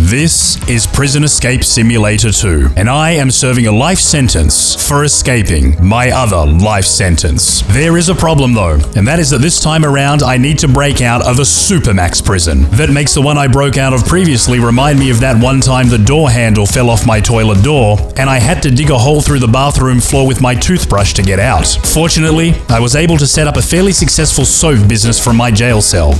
This is Prison Escape Simulator 2, and I am serving a life sentence for escaping my other life sentence. There is a problem though, and that is that this time around I need to break out of a supermax prison. That makes the one I broke out of previously remind me of that one time the door handle fell off my toilet door, and I had to dig a hole through the bathroom floor with my toothbrush to get out. Fortunately, I was able to set up a fairly successful soap business from my jail cell.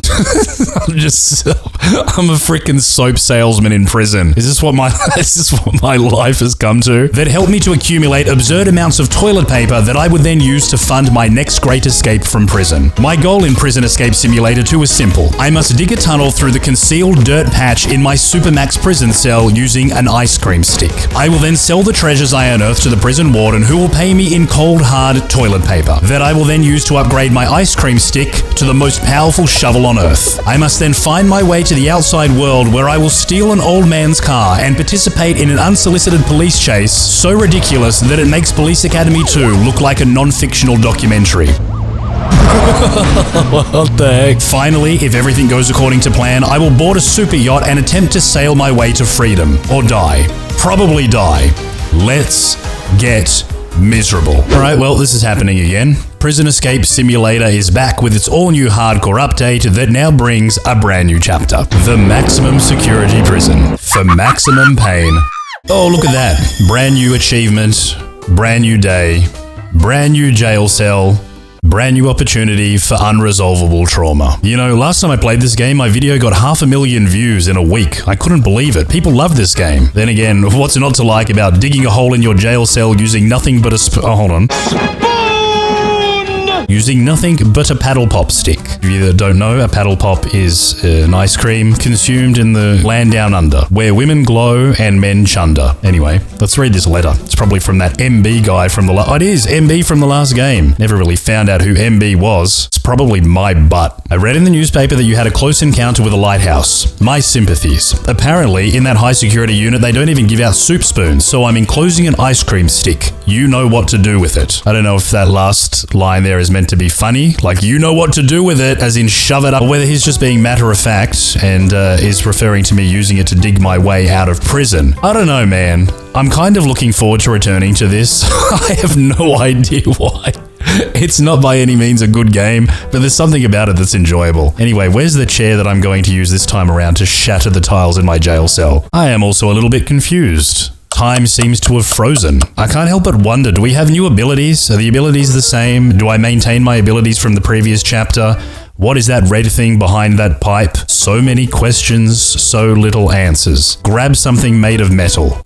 I'm a freaking soap salesman in prison. Is this what my life has come to? That helped me to accumulate absurd amounts of toilet paper that I would then use to fund my next great escape from prison. My goal in Prison Escape Simulator 2 is simple. I must dig a tunnel through the concealed dirt patch in my supermax prison cell using an ice cream stick. I will then sell the treasures I unearth to the prison warden, who will pay me in cold hard toilet paper that I will then use to upgrade my ice cream stick to the most powerful shovel on earth. I must then find my way to the outside world, where I will steal an old man's car and participate in an unsolicited police chase so ridiculous that it makes Police Academy 2 look like a non-fictional documentary. What the heck? Finally, if everything goes according to plan, I will board a super yacht and attempt to sail my way to freedom. Or die. Probably die. Let's get miserable. Alright, well, this is happening again. Prison Escape Simulator is back with its all-new hardcore update that now brings a brand new chapter. The Maximum Security Prison. For maximum pain. Oh, look at that. Brand new achievement, brand new day, brand new jail cell, brand new opportunity for unresolvable trauma. You know, last time I played this game, my video got 500,000 views in a week. I couldn't believe it. People love this game. Then again, what's not to like about digging a hole in your jail cell using nothing but a hold on. Using nothing but a paddle pop stick. If you don't know, a paddle pop is an ice cream consumed in the land down under, where women glow and men chunder. Anyway, let's read this letter. It's probably from that MB guy from the it is MB from the last game. Never really found out who MB was. It's probably my butt. I read in the newspaper that you had a close encounter with a lighthouse. My sympathies. Apparently, in that high security unit, they don't even give out soup spoons, so I'm enclosing an ice cream stick. You know what to do with it. I don't know if that last line there is meant to be funny, like you know what to do with it, as in shove it up, or whether he's just being matter of fact and is referring to me using it to dig my way out of prison. I don't know, man. I'm kind of looking forward to returning to this. I have no idea why. It's not by any means a good game, but there's something about it that's enjoyable. Anyway, where's the chair that I'm going to use this time around to shatter the tiles in my jail cell? I am also a little bit confused. Time seems to have frozen. I can't help but wonder, do we have new abilities? Are the abilities the same? Do I maintain my abilities from the previous chapter? What is that red thing behind that pipe? So many questions, so little answers. Grab something made of metal.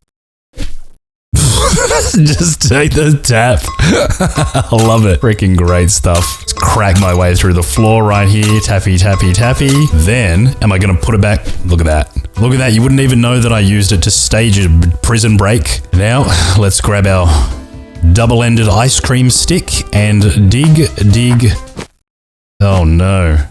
Just take the tap. I love it. Freaking great stuff. Let's crack my way through the floor right here. Tappy, tappy, tappy. Then, am I going to put it back? Look at that. Look at that. You wouldn't even know that I used it to stage a prison break. Now, let's grab our double-ended ice cream stick and dig. Oh no.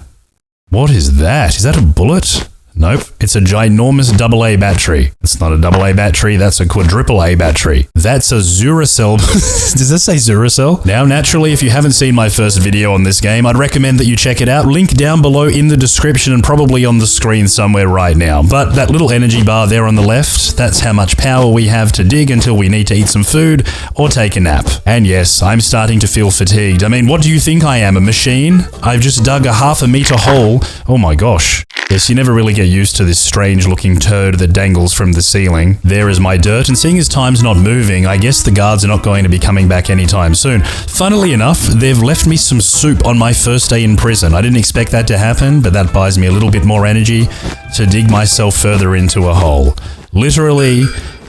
What is that? Is that a bullet? Nope, it's a ginormous AA battery. It's not a AA battery, that's a quadruple A battery. That's a Duracell. Does that say Duracell? Now, naturally, if you haven't seen my first video on this game, I'd recommend that you check it out. Link down below in the description and probably on the screen somewhere right now. But that little energy bar there on the left, that's how much power we have to dig until we need to eat some food or take a nap. And yes, I'm starting to feel fatigued. I mean, what do you think I am, a machine? I've just dug a 1/2 meter hole. Oh my gosh. Yes, you never really get used to this strange looking turd that dangles from the ceiling. There is my dirt, and seeing as time's not moving, I guess the guards are not going to be coming back anytime soon. Funnily enough, they've left me some soup on my first day in prison. I didn't expect that to happen, but that buys me a little bit more energy to dig myself further into a hole. Literally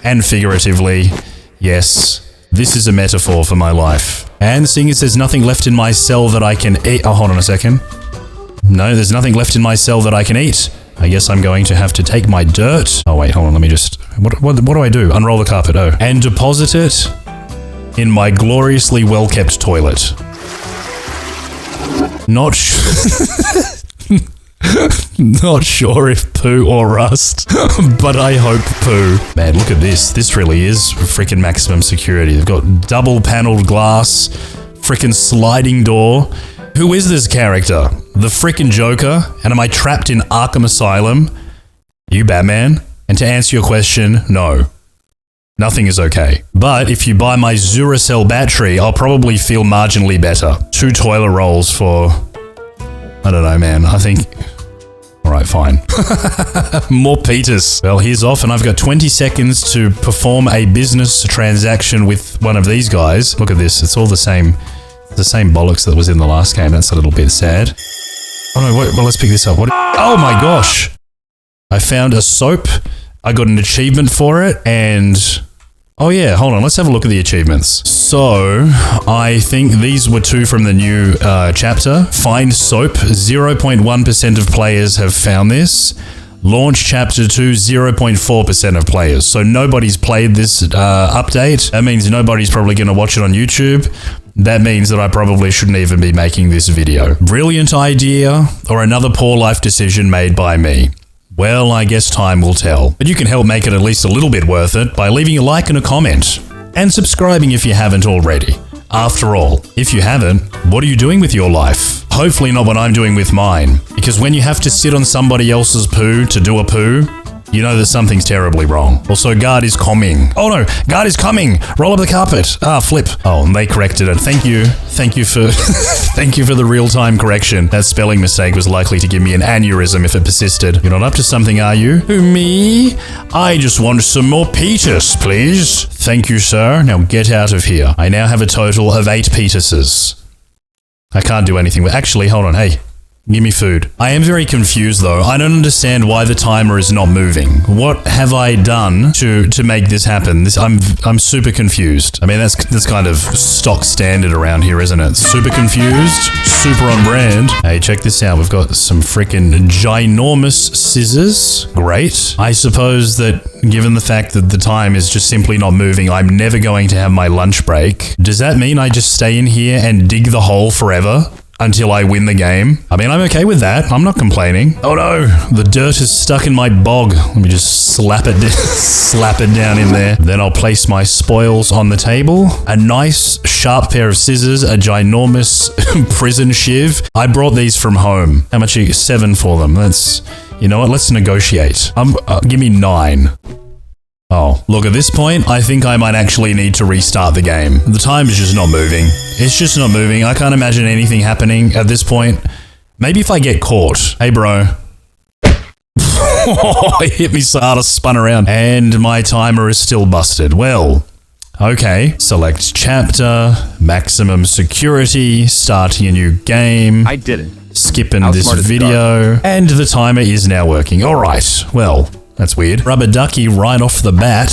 and figuratively, yes, this is a metaphor for my life. And seeing as there's nothing left in my cell that I can eat— oh, hold on a second. No, there's nothing left in my cell that I can eat. I guess I'm going to have to take my dirt. Oh wait, hold on, let me just— What do I do? Unroll the carpet, oh. And deposit it in my gloriously well-kept toilet. Not sure if poo or rust, but I hope poo. Man, look at this. This really is freaking maximum security. They've got double paneled glass, freaking sliding door. Who is this character? The frickin' Joker? And am I trapped in Arkham Asylum? You Batman? And to answer your question, no. Nothing is okay. But if you buy my Duracell battery, I'll probably feel marginally better. 2 toilet rolls for... I don't know, man. I think... Alright, fine. More Peters. Well, he's off and I've got 20 seconds to perform a business transaction with one of these guys. Look at this. It's all the same bollocks that was in the last game. That's a little bit sad. Oh no, wait, well, let's pick this up. Oh my gosh! I found a soap. I got an achievement for it and... Oh yeah, hold on, let's have a look at the achievements. So, I think these were 2 from the new chapter. Find soap, 0.1% of players have found this. Launch chapter 2, 0.4% of players. So nobody's played this update. That means nobody's probably going to watch it on YouTube. That means that I probably shouldn't even be making this video. Brilliant idea, or another poor life decision made by me. Well, I guess time will tell. But you can help make it at least a little bit worth it by leaving a like and a comment. And subscribing if you haven't already. After all, if you haven't, what are you doing with your life? Hopefully not what I'm doing with mine. Because when you have to sit on somebody else's poo to do a poo, you know that something's terribly wrong. Also, guard is coming. Oh no, guard is coming. Roll up the carpet. Ah, flip. Oh, and they corrected it. Thank you. Thank you for thank you for the real-time correction. That spelling mistake was likely to give me an aneurysm if it persisted. You're not up to something, are you? Who, me? I just want some more Peters, please. Thank you, sir. Now get out of here. I now have a total of 8 Peterses. I can't do anything with... Actually, hold on. Hey. Give me food. I am very confused though. I don't understand why the timer is not moving. What have I done to make this happen? I'm super confused. I mean, that's kind of stock standard around here, isn't it? Super confused, super on brand. Hey, check this out. We've got some freaking ginormous scissors. Great. I suppose that given the fact that the time is just simply not moving, I'm never going to have my lunch break. Does that mean I just stay in here and dig the hole forever? Until I win the game. I mean, I'm okay with that. I'm not complaining. Oh no, the dirt is stuck in my bog. Let me just slap it down in there. Then I'll place my spoils on the table. A nice sharp pair of scissors, a ginormous prison shiv. I brought these from home. How much are you? 7 for them. You know what? Let's negotiate. Give me 9. Oh, look, at this point, I think I might actually need to restart the game. The time is just not moving. It's just not moving. I can't imagine anything happening at this point. Maybe if I get caught. Hey, bro. It hit me so hard I spun around. And my timer is still busted. Well, okay. Select chapter, maximum security, starting a new game. I did it. Skipping this video. And the timer is now working. All right, well... That's weird. Rubber ducky right off the bat.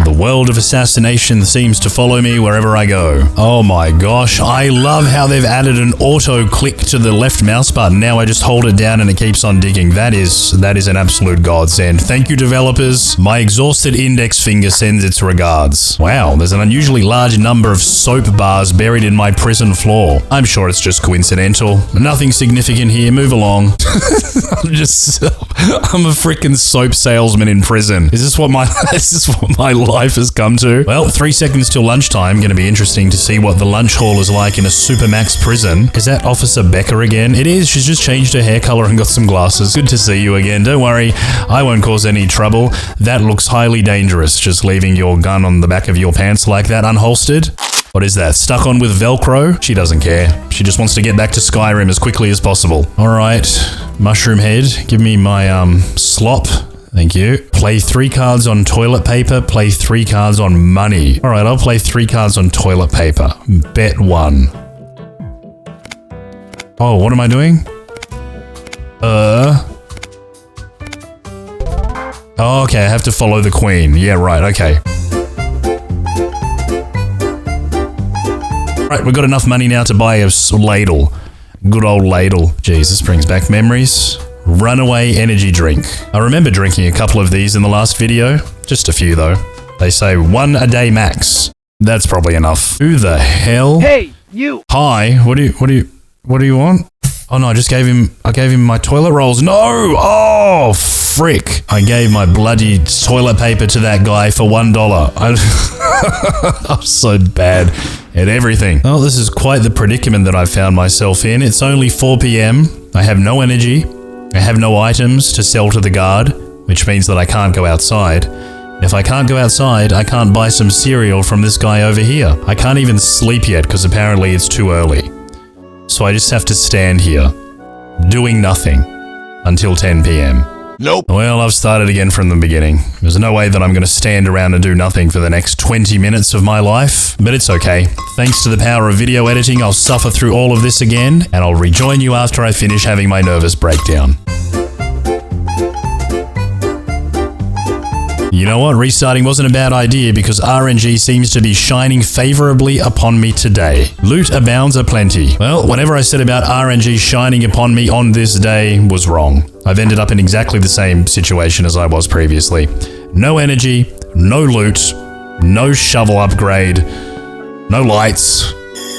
The world of assassination seems to follow me wherever I go. Oh my gosh, I love how they've added an auto click to the left mouse button. Now I just hold it down and it keeps on digging. That is an absolute godsend. Thank you, developers. My exhausted index finger sends its regards. Wow, there's an unusually large number of soap bars buried in my prison floor. I'm sure it's just coincidental. Nothing significant here. Move along. I'm a freaking soap salesman in prison. Is this what my life has come to? Well, 3 seconds till lunchtime. Going to be interesting to see what the lunch hall is like in a supermax prison. Is that Officer Becker again? It is. She's just changed her hair color and got some glasses. Good to see you again. Don't worry, I won't cause any trouble. That looks highly dangerous, just leaving your gun on the back of your pants like that, unholstered. What is that? Stuck on with Velcro? She doesn't care. She just wants to get back to Skyrim as quickly as possible. All right, Mushroom Head, give me my slop. Thank you. Play 3 cards on toilet paper. Play 3 cards on money. All right, I'll play 3 cards on toilet paper. Bet 1. Oh, what am I doing? Oh, okay, I have to follow the queen. Yeah, right, okay. Right, we've got enough money now to buy a ladle. Good old ladle. Jeez, this brings back memories. Runaway energy drink. I remember drinking a couple of these in the last video. Just a few though. They say 1 a day max. That's probably enough. Who the hell? Hey, you! Hi, what do you want? Oh no, I gave him my toilet rolls. No! Oh, frick. I gave my bloody toilet paper to that guy for $1. I'm so bad at everything. Oh, this is quite the predicament that I've found myself in. It's only 4 PM. I have no energy. I have no items to sell to the guard. which means that I can't go outside. If I can't go outside, I can't buy some cereal from this guy over here. I can't even sleep yet because apparently it's too early. So I just have to stand here, doing nothing, until 10 p.m. Nope. Well, I've started again from the beginning. There's no way that I'm going to stand around and do nothing for the next 20 minutes of my life, but it's okay. Thanks to the power of video editing, I'll suffer through all of this again, and I'll rejoin you after I finish having my nervous breakdown. You know what? Restarting wasn't a bad idea because RNG seems to be shining favorably upon me today. Loot abounds aplenty. Well, whatever I said about RNG shining upon me on this day was wrong. I've ended up in exactly the same situation as I was previously. No energy, no loot, no shovel upgrade, no lights.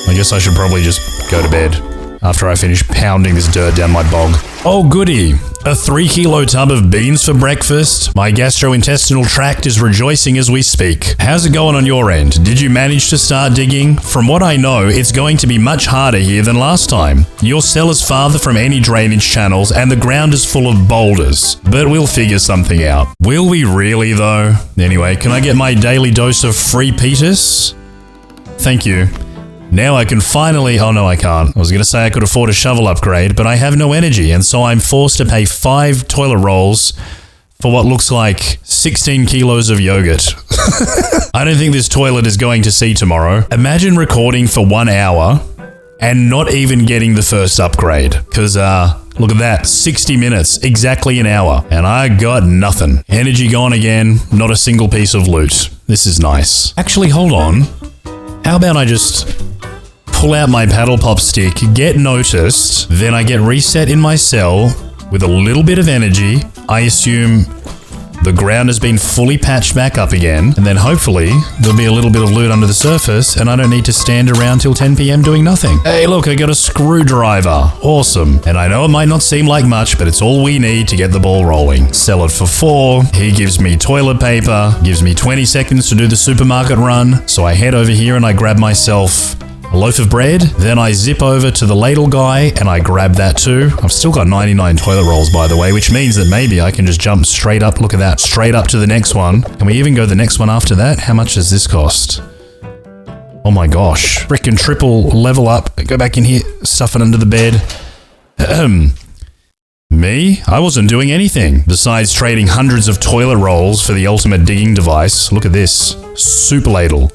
I guess I should probably just go to bed after I finish pounding this dirt down my bog. Oh goody! A 3-kilo tub of beans for breakfast? My gastrointestinal tract is rejoicing as we speak. How's it going on your end? Did you manage to start digging? From what I know, it's going to be much harder here than last time. Your cell is farther from any drainage channels and the ground is full of boulders. But we'll figure something out. Will we really though? Anyway, can I get my daily dose of free Petus? Thank you. Now I can finally— oh no, I can't. I was going to say I could afford a shovel upgrade, but I have no energy, and so I'm forced to pay 5 toilet rolls for what looks like 16 kilos of yogurt. I don't think this toilet is going to see tomorrow. Imagine recording for 1 hour and not even getting the first upgrade. Because, look at that, 60 minutes, exactly an hour, and I got nothing. Energy gone again, not a single piece of loot. This is nice. Actually, hold on. How about I just pull out my paddle pop stick, get noticed, then I get reset in my cell with a little bit of energy. I assume the ground has been fully patched back up again, and then hopefully there'll be a little bit of loot under the surface and I don't need to stand around till 10 p.m. doing nothing. Hey look, I got a screwdriver. Awesome. And I know it might not seem like much, but it's all we need to get the ball rolling. Sell it for 4. He gives me toilet paper, gives me 20 seconds to do the supermarket run. So I head over here and I grab myself a loaf of bread, then I zip over to the ladle guy and I grab that too. I've still got 99 toilet rolls, by the way, which means that maybe I can just jump straight up, look at that, straight up to the next one. Can we even go the next one after that? How much does this cost? Oh my gosh. Frickin' triple level up. Go back in here, stuff it under the bed. Me? I wasn't doing anything besides trading hundreds of toilet rolls for the ultimate digging device. Look at this. Super ladle.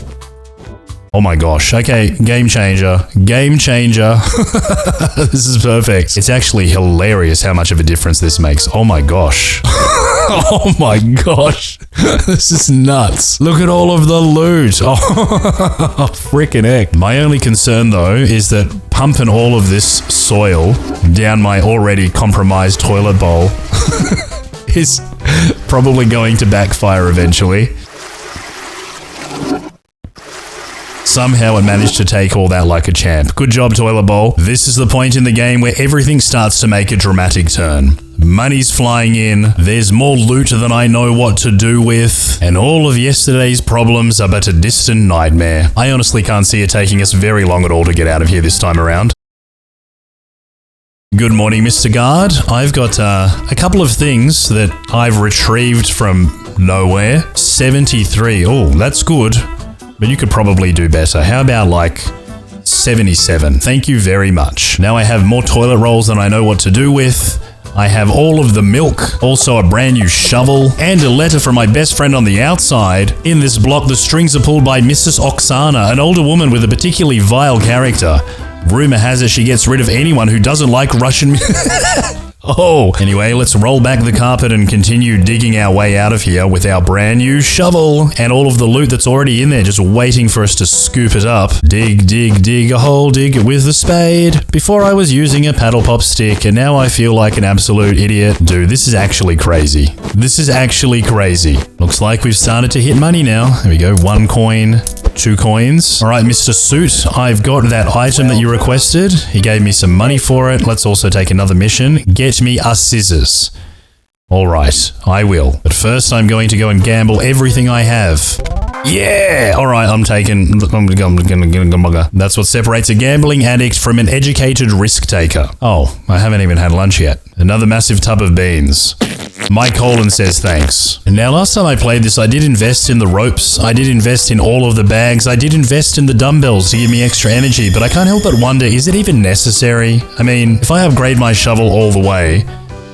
Oh my gosh. Okay, game changer. Game changer. This is perfect. It's actually hilarious how much of a difference this makes. Oh my gosh. Oh my gosh. This is nuts. Look at all of the loot. Oh, freaking heck. My only concern though is that pumping all of this soil down my already compromised toilet bowl is probably going to backfire eventually. Somehow it managed to take all that like a champ. Good job, toilet bowl. This is the point in the game where everything starts to make a dramatic turn. Money's flying in, there's more loot than I know what to do with, and all of yesterday's problems are but a distant nightmare. I honestly can't see it taking us very long at all to get out of here this time around. Good morning, Mr. Guard. I've got a couple of things that I've retrieved from nowhere. 73. Oh, that's good. But you could probably do better. How about like 77? Thank you very much. Now I have more toilet rolls than I know what to do with. I have all of the milk, also a brand new shovel, and a letter from my best friend on the outside. In this block, the strings are pulled by Mrs. Oksana, an older woman with a particularly vile character. Rumor has it she gets rid of anyone who doesn't like Russian Oh, anyway, let's roll back the carpet and continue digging our way out of here with our brand new shovel and all of the loot that's already in there just waiting for us to scoop it up. Dig, dig, dig a hole, dig it with the spade. Before I was using a paddle pop stick and now I feel like an absolute idiot. Dude, this is actually crazy. This is actually crazy. Looks like we've started to hit money now. There we go, 1 coin. 2 coins. All right, Mr. Suit, I've got that item that you requested. He gave me some money for it. Let's also take another mission. Get me a scissors. All right, I will. But first, I'm going to go and gamble everything I have. Yeah! Alright, I'm taking... That's what separates a gambling addict from an educated risk taker. Oh, I haven't even had lunch yet. Another massive tub of beans. Mike Colin says thanks. And now, last time I played this, I did invest in the ropes. I did invest in all of the bags. I did invest in the dumbbells to give me extra energy, but I can't help but wonder, is it even necessary? I mean, if I upgrade my shovel all the way,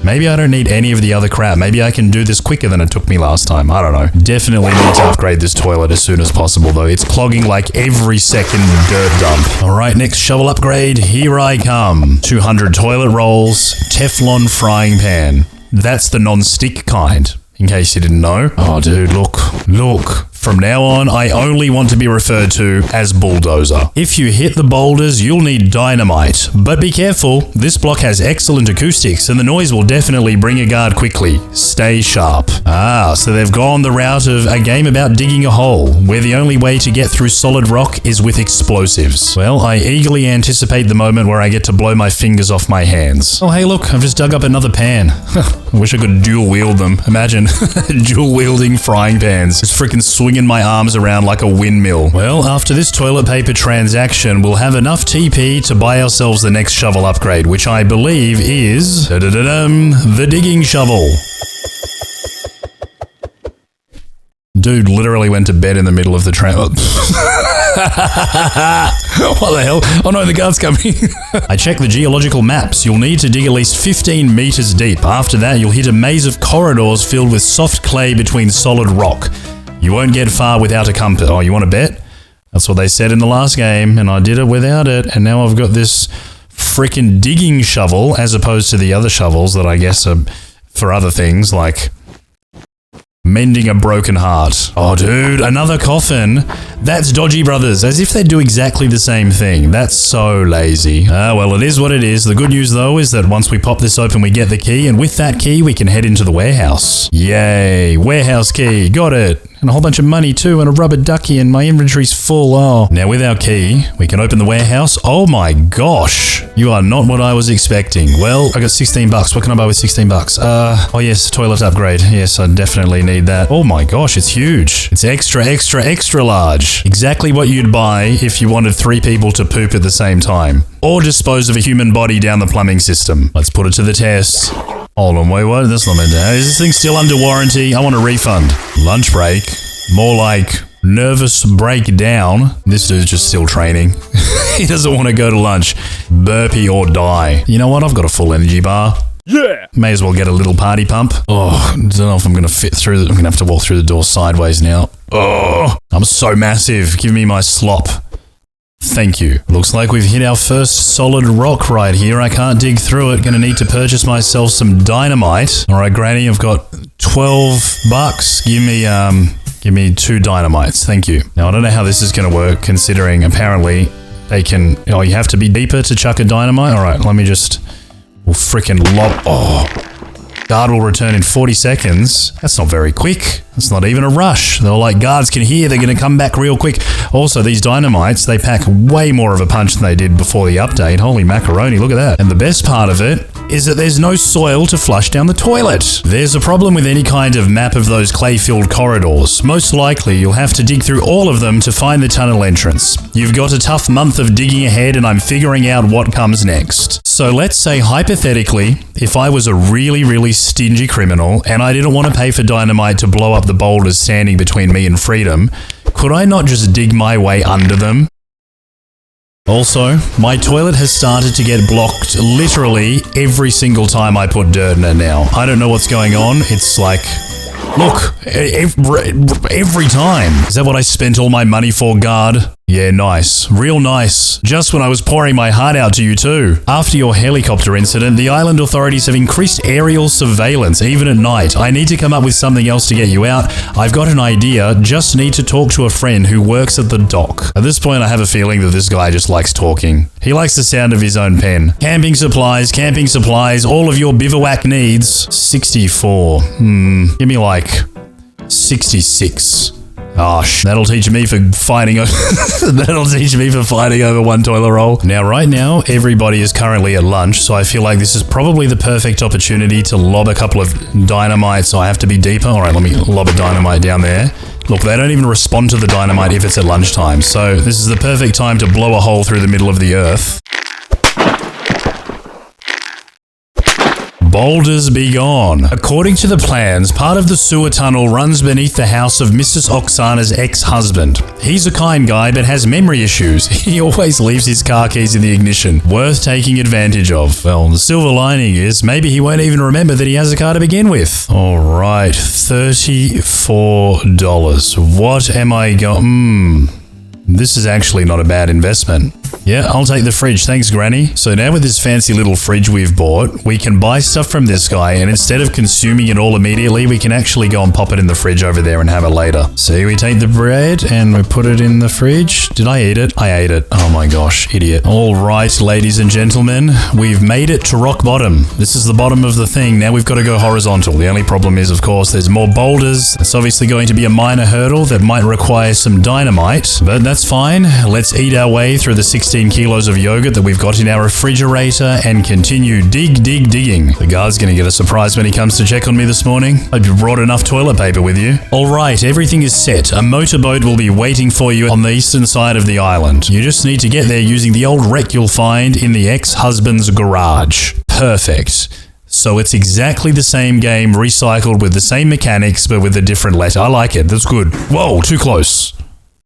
maybe I don't need any of the other crap. Maybe I can do this quicker than it took me last time. I don't know. Definitely need to upgrade this toilet as soon as possible, though. It's clogging like every second dirt dump. All right, next shovel upgrade. Here I come. 200 toilet rolls, Teflon frying pan. That's the non-stick kind, in case you didn't know. Oh, dude, look. Look. From now on, I only want to be referred to as Bulldozer. If you hit the boulders, you'll need dynamite. But be careful, this block has excellent acoustics and the noise will definitely bring a guard quickly. Stay sharp. Ah, so they've gone the route of a game about digging a hole, where the only way to get through solid rock is with explosives. Well, I eagerly anticipate the moment where I get to blow my fingers off my hands. Oh, hey look, I've just dug up another pan. I wish I could dual wield them. Imagine, dual wielding frying pans. Just freaking swinging my arms around like a windmill. Well, after this toilet paper transaction, we'll have enough TP to buy ourselves the next shovel upgrade, which I believe is... the digging shovel. Dude literally went to bed in the middle of the tram. What the hell? Oh no, the guard's coming. I checked the geological maps. You'll need to dig at least 15 meters deep. After that, you'll hit a maze of corridors filled with soft clay between solid rock. You won't get far without a compass. Oh, you want to bet? That's what they said in the last game, and I did it without it, and now I've got this freaking digging shovel as opposed to the other shovels that I guess are for other things, like mending a broken heart. Oh, dude, another coffin. That's Dodgy Brothers, as if they do exactly the same thing. That's so lazy. Ah, well, it is what it is. The good news, though, is that once we pop this open, we get the key, and with that key, we can head into the warehouse. Yay, warehouse key, got it. And a whole bunch of money too, and a rubber ducky, and my inventory's full. Oh. Now with our key, we can open the warehouse. Oh my gosh. You are not what I was expecting. Well, I got 16 bucks. What can I buy with 16 bucks? Oh yes, toilet upgrade. Yes, I definitely need that. Oh my gosh, it's huge. It's extra, extra, extra large. Exactly what you'd buy if you wanted 3 people to poop at the same time. Or dispose of a human body down the plumbing system. Let's put it to the test. Hold on, wait, what? That's not meant to. Is this thing still under warranty? I want a refund. Lunch break. More like nervous breakdown. This dude's just still training. He doesn't want to go to lunch. Burpee or die. You know what? I've got a full energy bar. Yeah! May as well get a little party pump. Oh, I don't know if I'm going to fit through. I'm going to have to walk through the door sideways now. Oh, I'm so massive. Give me my slop. Thank you. Looks like we've hit our first solid rock right here. I can't dig through it. Gonna need to purchase myself some dynamite. All right, Granny, I've got 12 bucks. Give me 2 dynamites. Thank you. Now, I don't know how this is gonna work, considering apparently they can... Oh, you have to be deeper to chuck a dynamite? All right, let me just... We'll freaking lob... Oh... Guard will return in 40 seconds. That's not very quick. That's not even a rush. They're like, guards can hear, they're going to come back real quick. Also, these dynamites, they pack way more of a punch than they did before the update. Holy macaroni, look at that. And the best part of it is that there's no soil to flush down the toilet. There's a problem with any kind of map of those clay-filled corridors. Most likely, you'll have to dig through all of them to find the tunnel entrance. You've got a tough month of digging ahead, and I'm figuring out what comes next. So let's say, hypothetically, if I was a really, really stingy criminal, and I didn't want to pay for dynamite to blow up the boulders standing between me and freedom, could I not just dig my way under them? Also, my toilet has started to get blocked literally every single time I put dirt in it now. I don't know what's going on. It's like, look, every time. Is that what I spent all my money for, guard? Yeah, nice. Real nice. Just when I was pouring my heart out to you too. After your helicopter incident, the island authorities have increased aerial surveillance, even at night. I need to come up with something else to get you out. I've got an idea, just need to talk to a friend who works at the dock. At this point, I have a feeling that this guy just likes talking. He likes the sound of his own pen. Camping supplies, all of your bivouac needs. 64. Give me like 66. Oh, that'll teach me for fighting over one toilet roll. Now, right now, everybody is currently at lunch, so I feel like this is probably the perfect opportunity to lob a couple of dynamites. So I have to be deeper. All right, let me lob a dynamite down there. Look, they don't even respond to the dynamite if it's at lunchtime, so this is the perfect time to blow a hole through the middle of the earth. Boulders be gone. According to the plans, part of the sewer tunnel runs beneath the house of Mrs. Oksana's ex-husband. He's a kind guy but has memory issues. He always leaves his car keys in the ignition. Worth taking advantage of. Well, the silver lining is maybe he won't even remember that he has a car to begin with. Alright, $34. What am I going... This is actually not a bad investment. Yeah, I'll take the fridge. Thanks, Granny. So now with this fancy little fridge we've bought, we can buy stuff from this guy, and instead of consuming it all immediately, we can actually go and pop it in the fridge over there and have it later. So we take the bread and we put it in the fridge. Did I eat it? I ate it. Oh my gosh, idiot. All right, ladies and gentlemen, we've made it to rock bottom. This is the bottom of the thing. Now we've got to go horizontal. The only problem is, of course, there's more boulders. It's obviously going to be a minor hurdle that might require some dynamite, but that's fine. Let's eat our way through the 16 kilos of yogurt that we've got in our refrigerator and continue digging. The guard's gonna get a surprise when he comes to check on me this morning. Hope you brought enough toilet paper with you. Alright, everything is set. A motorboat will be waiting for you on the eastern side of the island. You just need to get there using the old wreck you'll find in the ex-husband's garage. Perfect. So it's exactly the same game, recycled with the same mechanics, but with a different letter. I like it. That's good. Whoa, too close.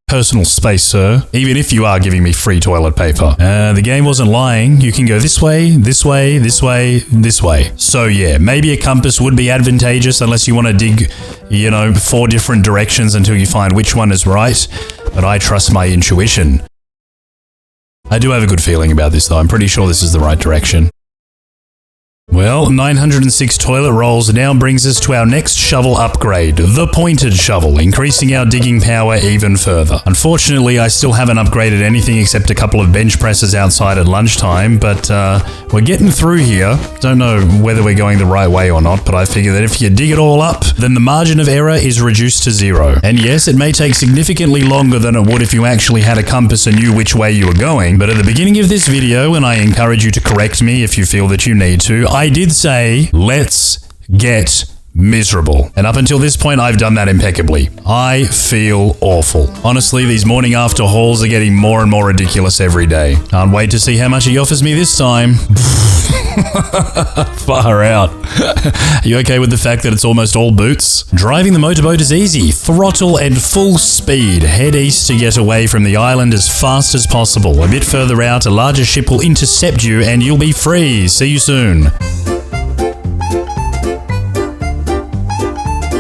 Personal space, sir. Even if you are giving me free toilet paper. The game wasn't lying. You can go this way, this way, this way, this way. So yeah, maybe a compass would be advantageous unless you want to dig, 4 different directions until you find which one is right. But I trust my intuition. I do have a good feeling about this though. I'm pretty sure this is the right direction. Well, 906 toilet rolls now brings us to our next shovel upgrade, the pointed shovel, increasing our digging power even further. Unfortunately, I still haven't upgraded anything except a couple of bench presses outside at lunchtime, but we're getting through here. Don't know whether we're going the right way or not, but I figure that if you dig it all up, then the margin of error is reduced to 0. And yes, it may take significantly longer than it would if you actually had a compass and knew which way you were going, but at the beginning of this video, and I encourage you to correct me if you feel that you need to, I did say, let's get miserable. And up until this point, I've done that impeccably. I feel awful. Honestly, these morning after hauls are getting more and more ridiculous every day. Can't wait to see how much he offers me this time. Far out. Are you okay with the fact that it's almost all boots? Driving the motorboat is easy. Throttle and full speed. Head east to get away from the island as fast as possible. A bit further out, a larger ship will intercept you and you'll be free. See you soon.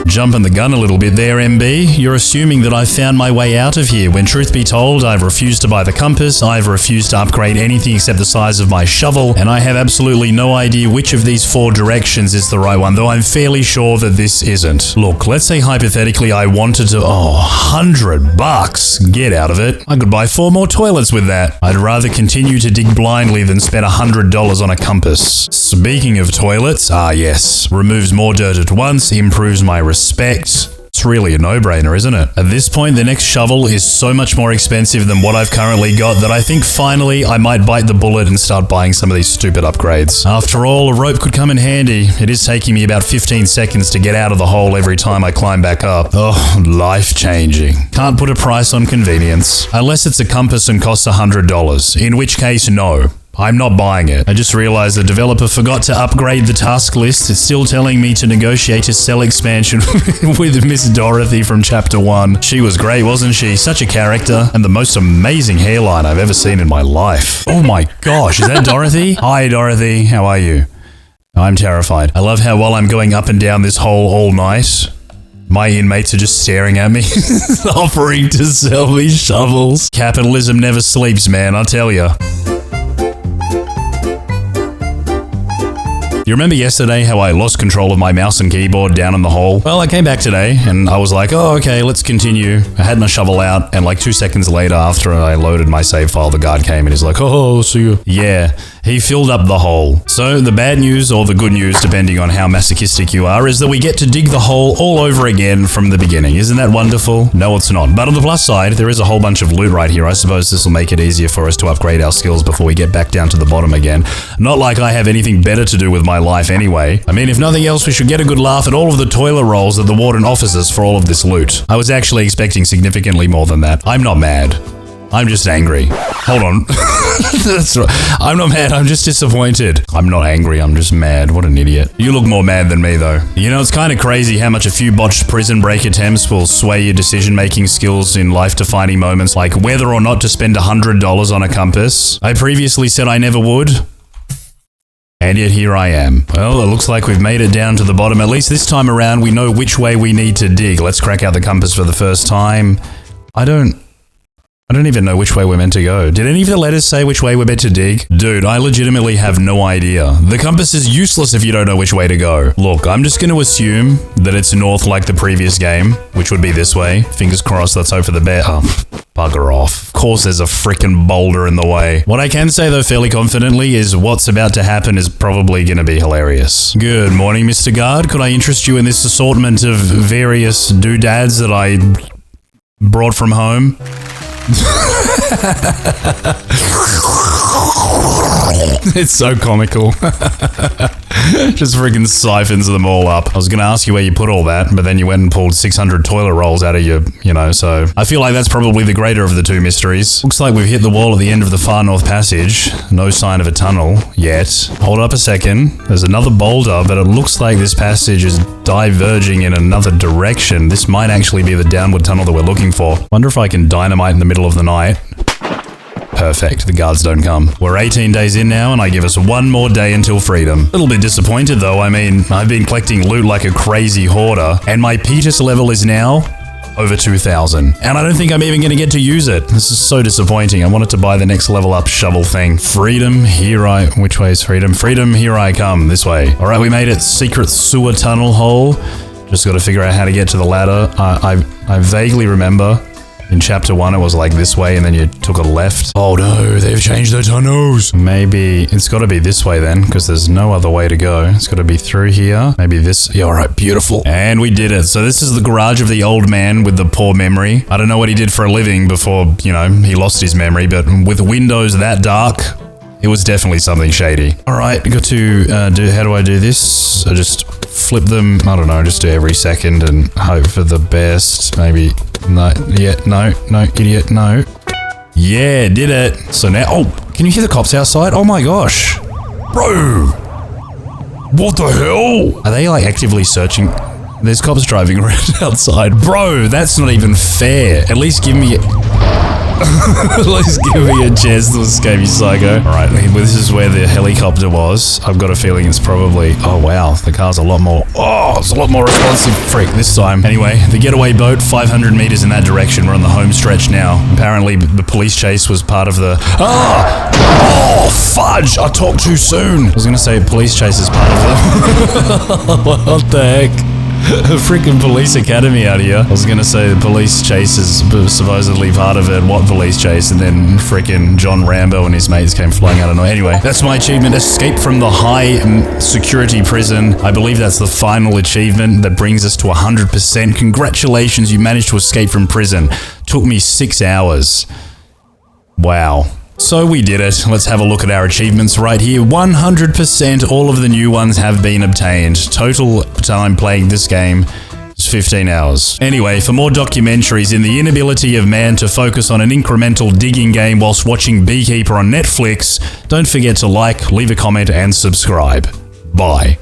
Jumping the gun a little bit there, MB. You're assuming that I've found my way out of here, when truth be told, I've refused to buy the compass, I've refused to upgrade anything except the size of my shovel, and I have absolutely no idea which of these 4 directions is the right one, though I'm fairly sure that this isn't. Look, let's say hypothetically I wanted to... $100? Get out of it. I could buy 4 more toilets with that. I'd rather continue to dig blindly than spend $100 on a compass. Speaking of toilets, yes. Removes more dirt at once, improves my respect. It's really a no-brainer, isn't it? At this point, the next shovel is so much more expensive than what I've currently got that I think finally I might bite the bullet and start buying some of these stupid upgrades. After all, a rope could come in handy. It is taking me about 15 seconds to get out of the hole every time I climb back up. Oh, life-changing. Can't put a price on convenience. Unless it's a compass and costs $100, in which case, no. I'm not buying it. I just realized the developer forgot to upgrade the task list. It's still telling me to negotiate a cell expansion with Miss Dorothy from Chapter 1. She was great, wasn't she? Such a character. And the most amazing hairline I've ever seen in my life. Oh my gosh, is that Dorothy? Hi, Dorothy. How are you? I'm terrified. I love how while I'm going up and down this hole all night, my inmates are just staring at me, offering to sell me shovels. Capitalism never sleeps, man, I'll tell ya. You remember yesterday how I lost control of my mouse and keyboard down in the hole? Well, I came back today and I was like, oh, okay, let's continue. I had my shovel out and like 2 seconds later after I loaded my save file, the guard came and he's like, oh, so you... Yeah. He filled up the hole. So the bad news, or the good news, depending on how masochistic you are, is that we get to dig the hole all over again from the beginning. Isn't that wonderful? No, it's not. But on the plus side, there is a whole bunch of loot right here. I suppose this will make it easier for us to upgrade our skills before we get back down to the bottom again. Not like I have anything better to do with my life anyway. I mean, if nothing else, we should get a good laugh at all of the toilet rolls that the warden offers us for all of this loot. I was actually expecting significantly more than that. I'm not mad. I'm just angry. Hold on. That's right. I'm not mad, I'm just disappointed. I'm not angry, I'm just mad. What an idiot. You look more mad than me, though. You know, it's kind of crazy how much a few botched prison break attempts will sway your decision-making skills in life-defining moments, like whether or not to spend $100 on a compass. I previously said I never would. And yet here I am. Well, it looks like we've made it down to the bottom. At least this time around, we know which way we need to dig. Let's crack out the compass for the first time. I don't even know which way we're meant to go. Did any of the letters say which way we're meant to dig? Dude, I legitimately have no idea. The compass is useless if you don't know which way to go. Look, I'm just going to assume that it's north like the previous game, which would be this way. Fingers crossed, let's hope for the best. Oh, bugger off. Of course there's a freaking boulder in the way. What I can say though fairly confidently is what's about to happen is probably going to be hilarious. Good morning, Mr. Guard. Could I interest you in this assortment of various doodads that I brought from home? It's so comical. Just freaking siphons them all up. I was going to ask you where you put all that, but then you went and pulled 600 toilet rolls out of your, so I feel like that's probably the greater of the two mysteries. Looks like we've hit the wall at the end of the far north passage. No sign of a tunnel yet. Hold up a second. There's another boulder, but it looks like this passage is diverging in another direction. This might actually be the downward tunnel that we're looking for. Wonder if I can dynamite in the middle of the night. Perfect, the guards don't come. We're 18 days in now, and I give us one more day until freedom. A little bit disappointed though. I mean, I've been collecting loot like a crazy hoarder, and my Petus level is now over 2,000. And I don't think I'm even going to get to use it. This is so disappointing. I wanted to buy the next level up shovel thing. Freedom, which way is freedom? Freedom, here I come, this way. All right, we made it. Secret sewer tunnel hole. Just got to figure out how to get to the ladder. I vaguely remember in chapter 1 it was like this way and then you took a left. Oh no, they've changed the tunnels. Maybe it's got to be this way then, because there's no other way to go. It's got to be through here. Maybe this. Yeah, all right, beautiful. And we did it. So this is the garage of the old man with the poor memory. I don't know what he did for a living before, he lost his memory, but with windows that dark, it was definitely something shady. All right, got to how do I do this? I just flip them. I don't know, just do every second and hope for the best. Maybe, no, idiot, no. Yeah, did it. So now, oh, can you hear the cops outside? Oh my gosh. Bro. What the hell? Are they like actively searching? There's cops driving around outside. Bro, that's not even fair. At least give me at least give me a chance to escape, you psycho. Alright, this is where the helicopter was. I've got a feeling it's probably... Oh wow, the car's a lot more... Oh, it's a lot more responsive freak this time. Anyway, the getaway boat, 500 meters in that direction. We're on the home stretch now. Apparently, the police chase was part of the... Ah! Oh, fudge! I talked too soon! I was gonna say police chase is part of the... What the heck? A freaking police academy out here. I was gonna say the police chase is supposedly part of it. What police chase? And then freaking John Rambo and his mates came flying out of nowhere. Anyway, that's my achievement. Escape from the high security prison. I believe that's the final achievement that brings us to 100%. Congratulations, you managed to escape from prison. Took me 6 hours. Wow. So we did it. Let's have a look at our achievements right here. 100% all of the new ones have been obtained. Total time playing this game is 15 hours. Anyway, for more documentaries in the inability of man to focus on an incremental digging game whilst watching Beekeeper on Netflix, don't forget to like, leave a comment and subscribe. Bye.